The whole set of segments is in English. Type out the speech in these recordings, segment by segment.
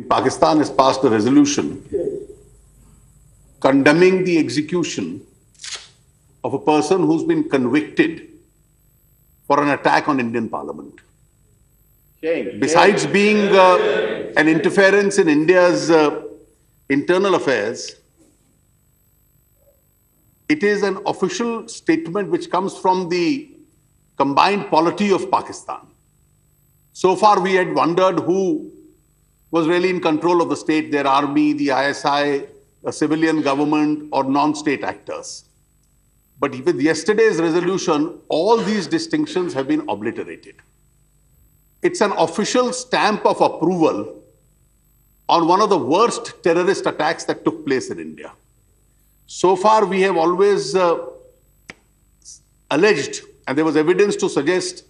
Pakistan has passed a resolution condemning the execution of a person who's been convicted for an attack on Indian Parliament. Besides being an interference in India's internal affairs, it is an official statement which comes from the combined polity of Pakistan. So far, we had wondered who was really in control of the state, their army, the ISI, a civilian government, or non-state actors. But with yesterday's resolution, all these distinctions have been obliterated. It's an official stamp of approval on one of the worst terrorist attacks that took place in India. So far, we have always alleged, and there was evidence to suggest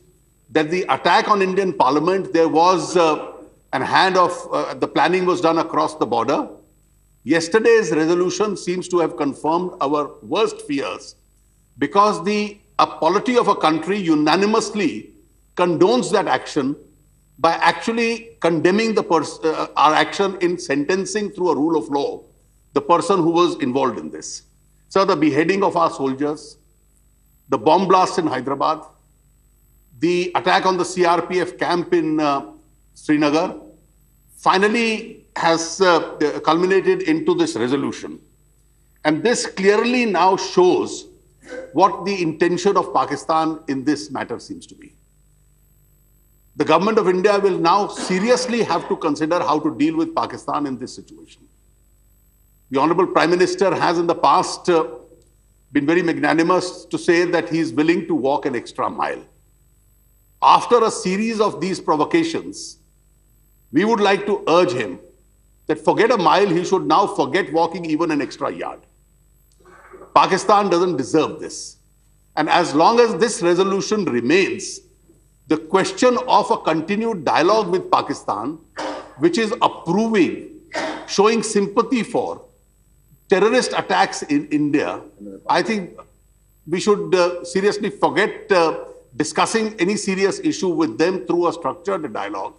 that the attack on Indian Parliament, there was an hand of, the planning was done across the border. Yesterday's resolution seems to have confirmed our worst fears, because the polity of a country unanimously condones that action by actually condemning our action in sentencing through a rule of law the person who was involved in this. So the beheading of our soldiers, the bomb blast in Hyderabad, the attack on the CRPF camp in Srinagar, finally has culminated into this resolution. And this clearly now shows what the intention of Pakistan in this matter seems to be. The government of India will now seriously have to consider how to deal with Pakistan in this situation. The Honorable Prime Minister has in the past been very magnanimous to say that he is willing to walk an extra mile. After a series of these provocations, we would like to urge him that forget a mile, he should now forget walking even an extra yard. Pakistan doesn't deserve this. And as long as this resolution remains, the question of a continued dialogue with Pakistan, which is approving, showing sympathy for terrorist attacks in India, I think we should seriously forget discussing any serious issue with them through a structured dialogue.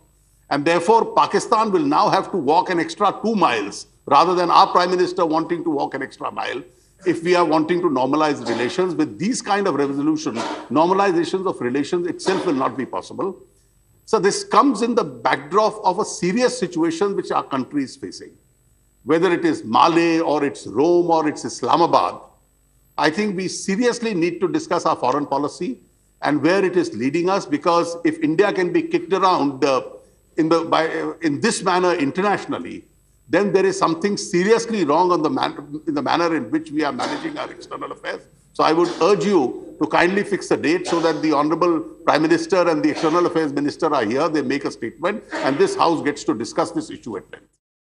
And therefore, Pakistan will now have to walk an extra 2 miles rather than our Prime Minister wanting to walk an extra mile if we are wanting to normalize relations. With these kind of resolutions, normalizations of relations itself will not be possible. So this comes in the backdrop of a serious situation which our country is facing. Whether it is Male or it's Rome or it's Islamabad, I think we seriously need to discuss our foreign policy and where it is leading us, because if India can be kicked around in this manner internationally, then there is something seriously wrong in the manner in which we are managing our external affairs. So I would urge you to kindly fix a date so that the Honorable Prime Minister and the External Affairs Minister are here, they make a statement, and this House gets to discuss this issue at length.